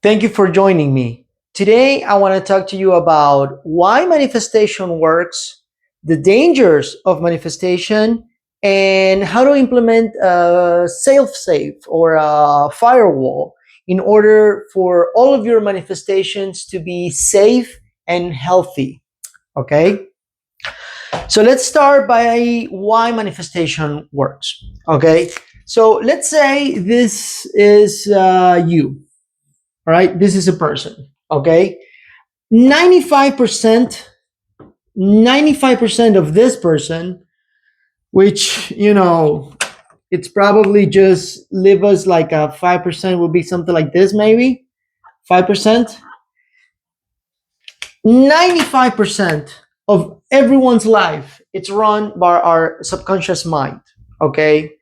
Thank you for joining me. Today, I want to talk to you about why manifestation works, the dangers of manifestation, and how to implement a safe or a firewall in order for all of your manifestations to be safe and healthy. Okay? So let's start by why manifestation works. Okay? So let's say this is you. All right, this is a person. Okay, 95% 95% of this person, which it's probably just live us like a 5% would be something like this, maybe 5%. 95% of everyone's life, it's run by our subconscious mind. Okay,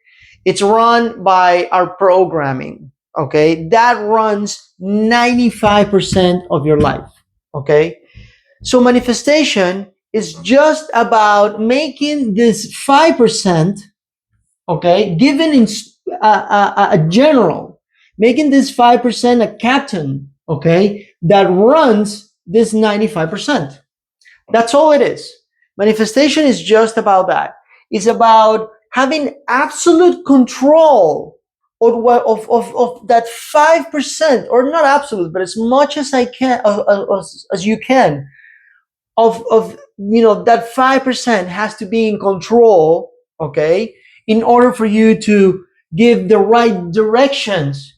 it's run by our programming. Okay, that runs 95% of your life. Okay, so manifestation is just about making this 5%, okay, given in a general, making this 5% a captain, okay, that runs this 95%. That's all it is. Manifestation is just about that. It's about having absolute control of that 5%, or not absolute, but as much as I can, as you can, of that 5% has to be in control, okay, in order for you to give the right directions.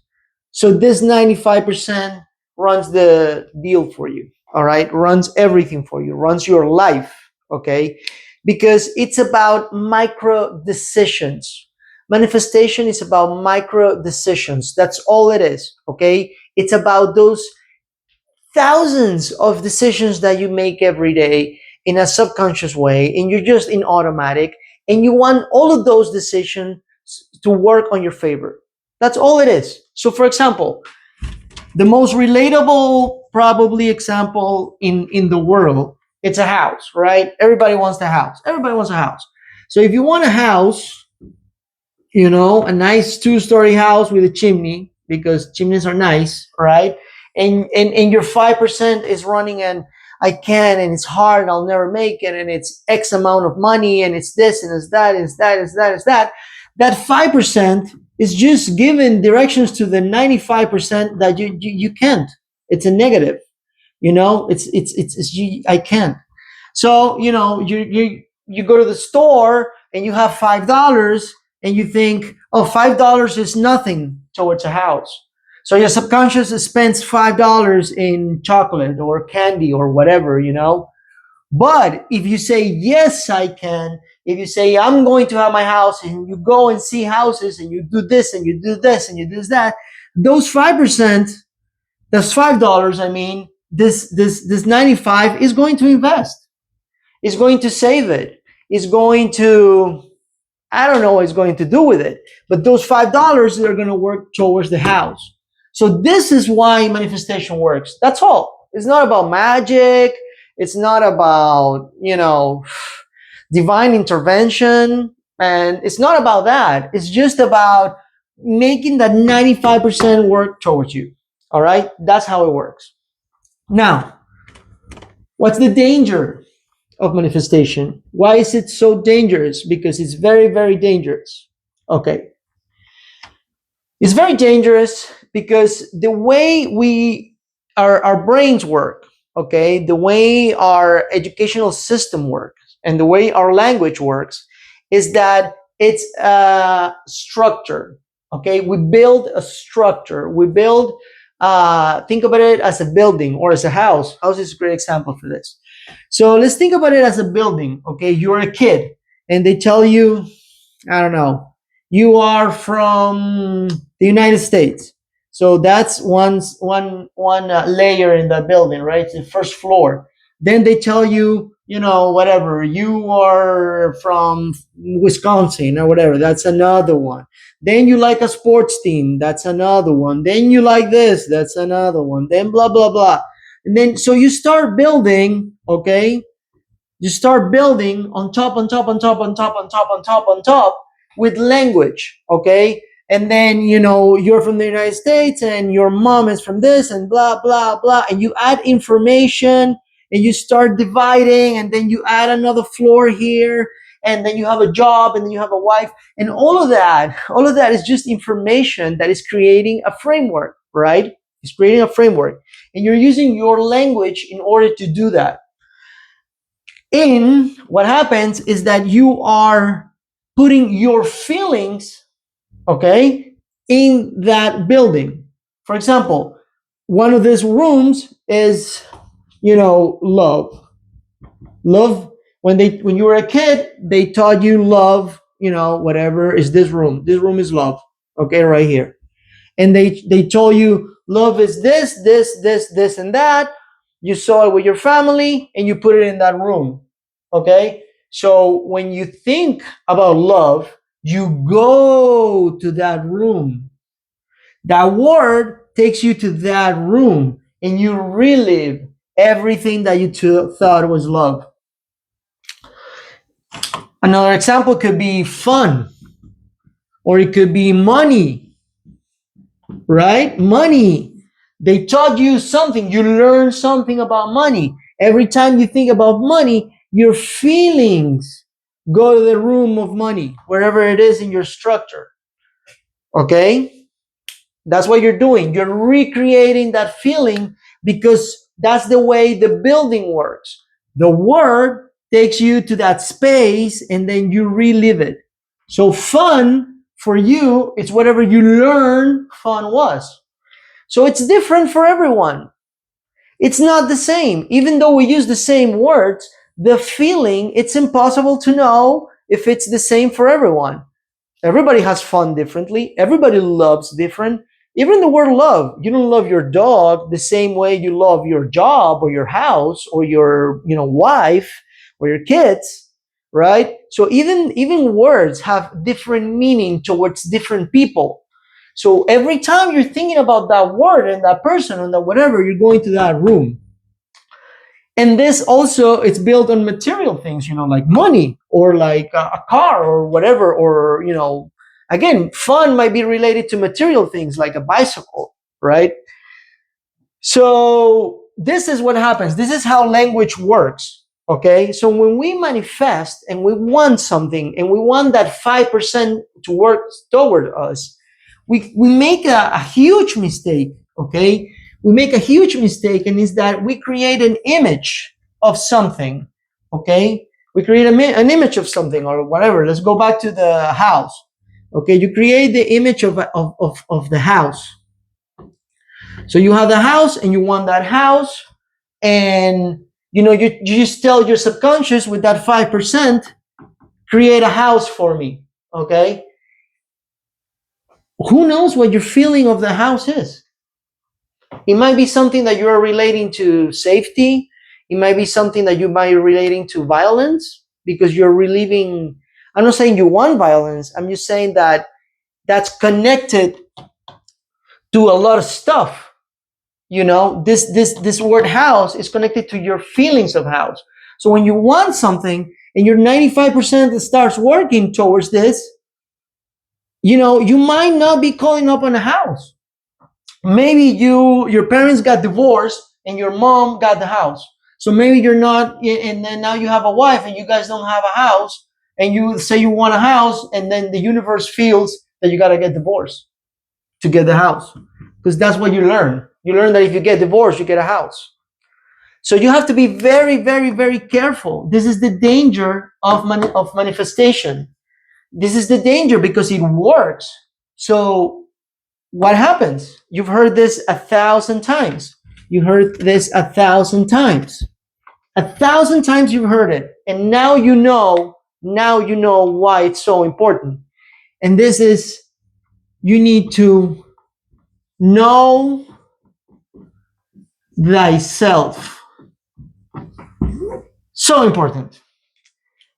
So this 95% runs the deal for you. All right, runs everything for you, runs your life. Okay, because it's about micro decisions. Manifestation is about micro decisions. That's all it is. Okay, it's about those thousands of decisions that you make every day in a subconscious way, and you're just in automatic, and you want all of those decisions to work on your favor. That's all it is. So for example, the most relatable probably example in the world, it's a house, right? Everybody wants the house. Everybody wants a house. So if you want a house, a nice two-story house with a chimney, because chimneys are nice, right? And your 5% is running, and I can, and it's hard, I'll never make it, and it's X amount of money, and it's this, and it's that, and it's that, it's that, it's that. That 5% is just giving directions to the 95% that you can't. It's a negative. I can't. So you go to the store and you have $5, and you think, oh, $5 is nothing towards a house. So your subconscious spends $5 in chocolate or candy or whatever. But if you say, yes, I can, if you say, I'm going to have my house, and you go and see houses, and you do this, and you do this, and you do that, those 5%, that's $5, I mean, this 95 is going to invest, is going to save it, is going to, I don't know what it's going to do with it, but those $5 are going to work towards the house. So this is why manifestation works. That's all. It's not about magic. It's not about, divine intervention. And it's not about that. It's just about making that 95% work towards you. All right? That's how it works. Now, what's the danger of manifestation? Why is it so dangerous? Because it's very, very dangerous. Okay. It's very dangerous because the way our brains work, okay, the way our educational system works, and the way our language works, is that it's a structure. Okay, we build a structure. We build. Think about it as a building or as a house. House is a great example for this. So let's think about it as a building. Okay, you're a kid, and they tell you, I don't know, you are from the United States. So that's one layer in the building, right? It's the first floor. Then they tell you, whatever, you are from Wisconsin or whatever. That's another one. Then you like a sports team. That's another one. Then you like this. That's another one. Then blah blah blah. And then so you start building, okay? You start building on top, on top, on top, on top, on top, on top, on top with language, okay? and then you're from the United States and your mom is from this and blah blah blah, and you add information and you start dividing, and then you add another floor here, and then you have a job, and then you have a wife, and all of that is just information that is creating a framework, right? It's creating a framework, and you're using your language in order to do that. And what happens is that you are putting your feelings, okay, in that building. For example, one of these rooms is, love. Love. When you were a kid, they taught you love. Whatever is this room. This room is love. Okay, right here. And they told you love is this, and that. You saw it with your family, and you put it in that room. Okay. So when you think about love, you go to that room. That word takes you to that room, and you relive everything that you thought was love. Another example could be fun, or it could be money, right? Money. They taught you something, you learned something about money. Every time you think about money, your feelings go to the room of money, wherever it is in your structure. Okay? That's what you're doing. You're recreating that feeling because that's the way the building works. The word takes you to that space and then you relive it. So fun for you, it's whatever you learn fun was. So it's different for everyone. It's not the same. Even though we use the same words, the feeling, it's impossible to know if it's the same for everyone. Everybody has fun differently. Everybody loves different. Even the word love, you don't love your dog the same way you love your job or your house or your, wife or your kids, right? So even words have different meaning towards different people. So every time you're thinking about that word and that person and that whatever, you're going to that room. And this also, it's built on material things, like money or like a car or whatever, or, again, fun might be related to material things like a bicycle, right? So this is what happens. This is how language works. Okay. So when we manifest and we want something and we want that 5% to work toward us, we make a huge mistake. Okay. We make a huge mistake, and is that we create an image of something. Okay. We create an image of something or whatever. Let's go back to the house. Okay. You create the image of the house. So you have the house and you want that house, and you just tell your subconscious with that 5%, create a house for me. Okay. Who knows what your feeling of the house is? It might be something that you are relating to safety. It might be something that you might be relating to violence because you're reliving. I'm not saying you want violence. I'm just saying that that's connected to a lot of stuff. This word house is connected to your feelings of house. So when you want something and you're 95% that starts working towards this, you might not be calling up on a house. Maybe your parents got divorced and your mom got the house. So maybe you're not, and then now you have a wife and you guys don't have a house, and you say you want a house, and then the universe feels that you got to get divorced to get the house, because that's what you learn. You learn that if you get divorced, you get a house. So you have to be very, very, very careful. This is the danger of manifestation. This is the danger because it works. So what happens? You've heard this 1,000 times. You heard this 1,000 times. 1,000 times you've heard it. And now you know why it's so important. And this is, you need to know thyself. So important.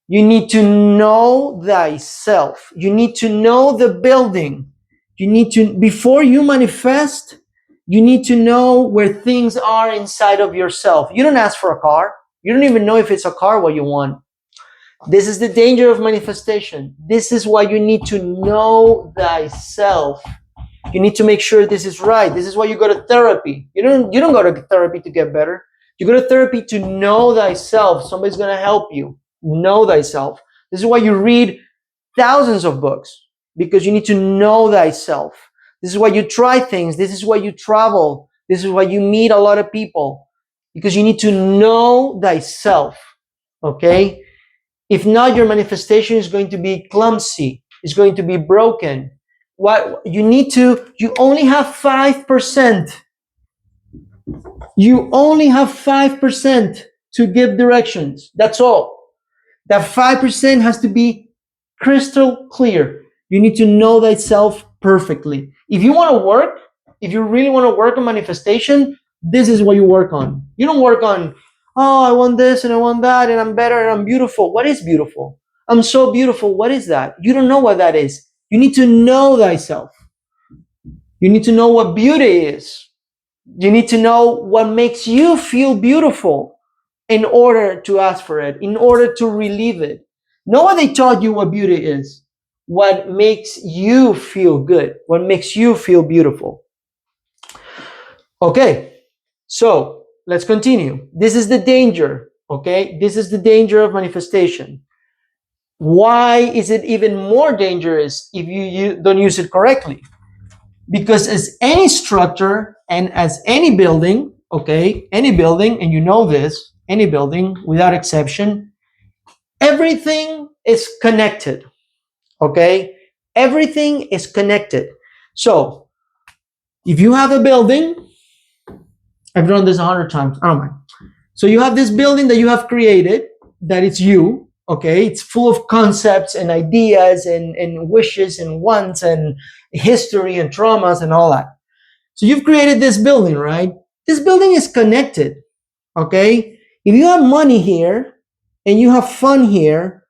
You need to know thyself. You need to know the building. You need to, before you manifest, you need to know where things are inside of yourself. You don't ask for a car. You don't even know if it's a car what you want. This is the danger of manifestation. This is why you need to know thyself. You need to make sure this is right. This is why you go to therapy. You don't go to therapy to get better. You go to therapy to know thyself. Somebody's going to help you know thyself. This is why you read thousands of books, because you need to know thyself. This is why you try things. This is why you travel. This is why you meet a lot of people, because you need to know thyself. Okay? If not, your manifestation is going to be clumsy. It's going to be broken. What you only have 5%. You only have 5% to give directions. That's all. That 5% has to be crystal clear. You need to know thyself perfectly. If you want to work, if you really want to work on manifestation, this is what you work on. You don't work on, oh, I want this and I want that and I'm better and I'm beautiful. What is beautiful? I'm so beautiful. What is that? You don't know what that is. You need to know thyself. You need to know what beauty is. You need to know what makes you feel beautiful in order to ask for it, in order to relieve it. Nobody taught you what beauty is. What makes you feel good, what makes you feel beautiful. Okay, so let's continue. This is the danger, okay? This is the danger of manifestation. Why is it even more dangerous if you don't use it correctly? Because as any structure and as any building, okay, any building, and you know this, any building without exception, everything is connected, okay? Everything is connected. So if you have a building, I've done this 100 times, I don't mind. So you have this building that you have created, that it's you, okay? It's full of concepts and ideas and wishes and wants and history and traumas and all that. So you've created this building, right? This building is connected, okay? If you have money here and you have fun here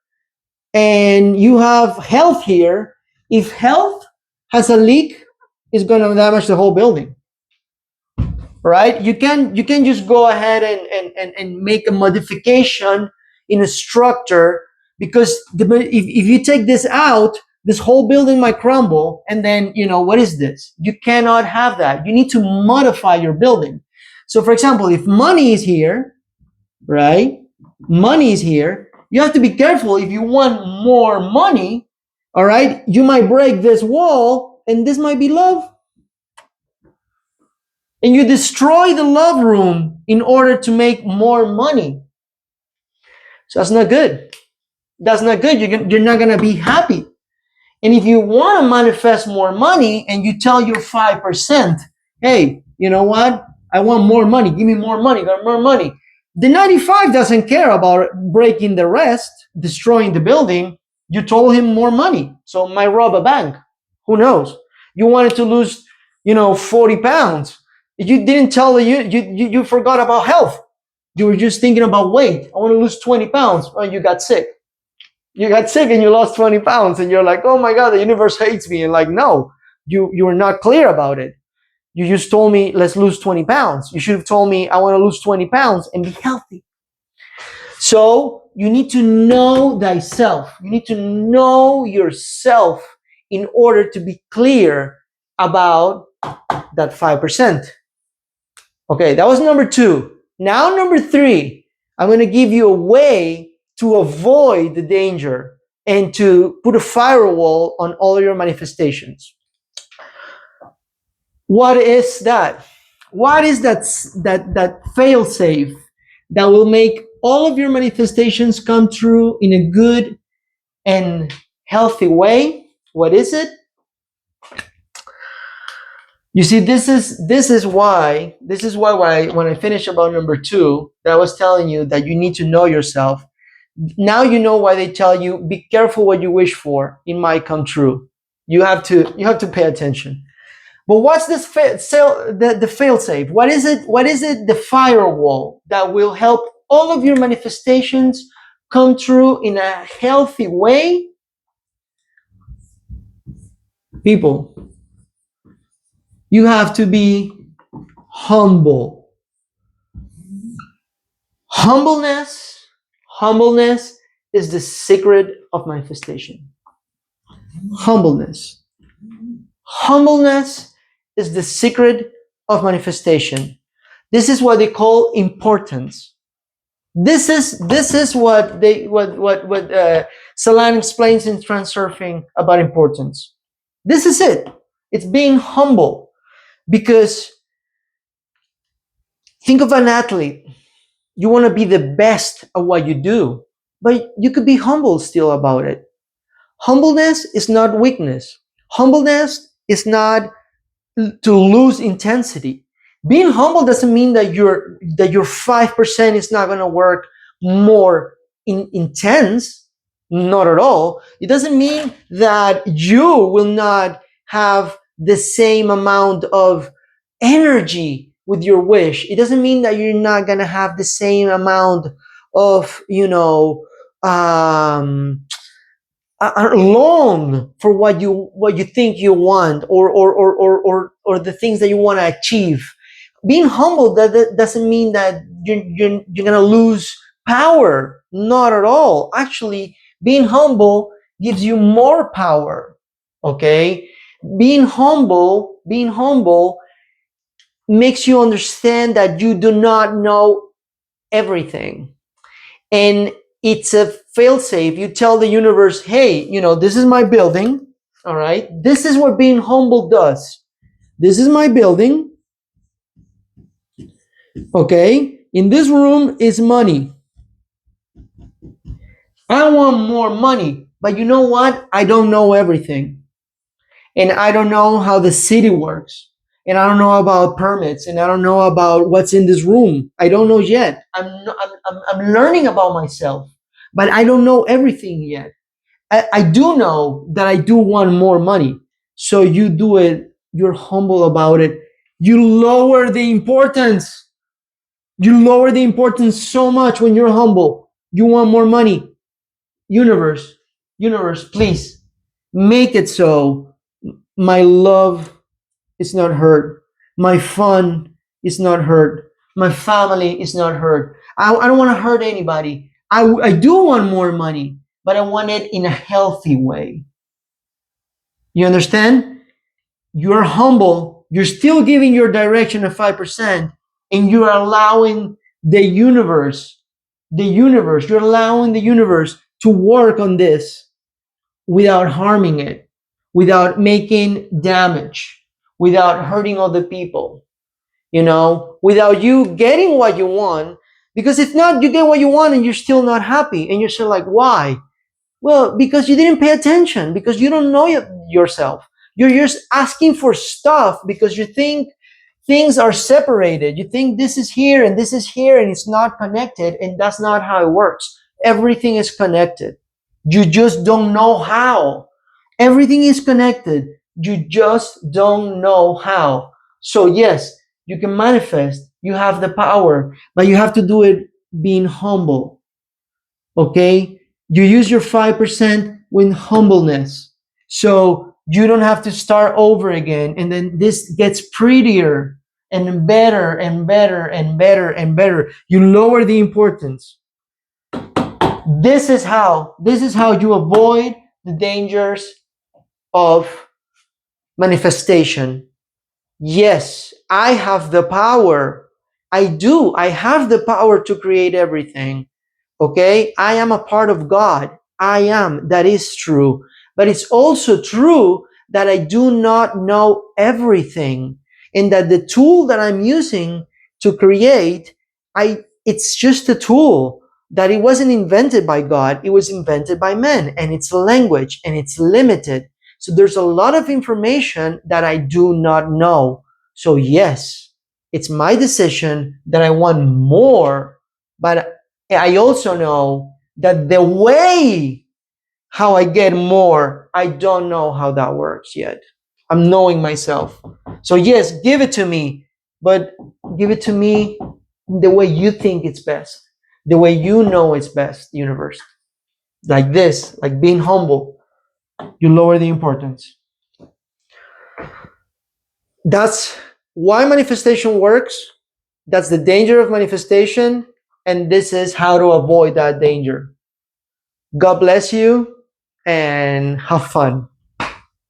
and you have health here, if health has a leak, it's going to damage the whole building, right? You can just go ahead and make a modification in a structure, because if you take this out, this whole building might crumble, and then what is this? You cannot have that. You need to modify your building. So for example, if money is here, right? Money is here. You have to be careful. If you want more money, all right, you might break this wall, and this might be love, and you destroy the love room in order to make more money. So that's not good. That's not good. You're not going to be happy. And if you want to manifest more money and you tell your 5%, hey, you know what? I want more money. Give me more money. Got more money. The 95 doesn't care about breaking the rest, destroying the building. You told him more money. So might rob a bank. Who knows? You wanted to lose, 40 pounds. You didn't tell the, you forgot about health. You were just thinking about weight. I want to lose 20 pounds. Oh, you got sick. You got sick and you lost 20 pounds, and you're like, oh my God, the universe hates me. And like, no, you were not clear about it. You just told me, let's lose 20 pounds. You should have told me, I want to lose 20 pounds and be healthy. So you need to know thyself. You need to know yourself in order to be clear about that 5%. Okay, that was number 2. Now, number 3, I'm going to give you a way to avoid the danger and to put a firewall on all your manifestations. What is that? What is that fail safe that will make all of your manifestations come true in a good and healthy way? What is it? You see, this is why when I finish about number 2, that I was telling you that you need to know yourself. Now you know why they tell you, be careful what you wish for. It might come true. You have to pay attention. But what's this the fail safe? What is it? What is it? The firewall that will help all of your manifestations come true in a healthy way? People, you have to be humble. Humbleness is the secret of manifestation. Humbleness. Humbleness is the secret of manifestation. This is what they call importance. This is what Salan explains in Transurfing about importance. This is it. It's being humble, because think of an athlete. You want to be the best at what you do, but you could be humble still about it. Humbleness is not weakness. Humbleness is not to lose intensity. Being humble doesn't mean that your 5% is not going to work more intense. Not at all. It doesn't mean that you will not have the same amount of energy with your wish. It doesn't mean that you're not going to have the same amount of, are long for what you think you want, or the things that you want to achieve. Being humble that doesn't mean that you're gonna lose power. Not at all. Actually, being humble gives you more power. Okay, being humble makes you understand that you do not know everything, and it's a failsafe. You tell the universe, hey, this is my building. All right, this is what being humble does. This is my building. Okay, in this room is money. I want more money, but you know what? I don't know everything, and I don't know how the city works, and I don't know about permits, and I don't know about what's in this room. I don't know yet. I'm learning about myself, but I don't know everything yet. I do know that I do want more money. So you do it, you're humble about it. You lower the importance. You lower the importance so much when you're humble. You want more money. Universe, universe, please make it so my love is not hurt. My fun is not hurt. My family is not hurt. I don't want to hurt anybody. I do want more money, but I want it in a healthy way. You understand? You're humble. You're still giving your direction a 5%, and you're allowing you're allowing the universe to work on this without harming it, without making damage, without hurting other people, without you getting what you want. Because if not, you get what you want and you're still not happy. And you're still like, why? Well, because you didn't pay attention, because you don't know yourself. You're just asking for stuff because you think things are separated. You think this is here and this is here and it's not connected, and that's not how it works. Everything is connected. You just don't know how. Everything is connected. You just don't know how. So yes, you can manifest. You have the power, but you have to do it being humble. Okay? You use your 5% with humbleness. So you don't have to start over again. And then this gets prettier and better and better and better and better. You lower the importance. This is how you avoid the dangers of manifestation. Yes, I have the power. I do. I have the power to create everything. Okay? I am a part of God. I am. That is true. But it's also true that I do not know everything, and that the tool that I'm using to create, it's just a tool, that it wasn't invented by God. It was invented by men, and it's a language, and it's limited. So there's a lot of information that I do not know. So yes, it's my decision that I want more, but I also know that the way how I get more, I don't know how that works yet. I'm knowing myself. So yes, give it to me, but give it to me the way you think it's best, the way you know it's best, universe. Like this, like being humble, you lower the importance. That's why manifestation works. That's the danger of manifestation. And this is how to avoid that danger. God bless you and have fun.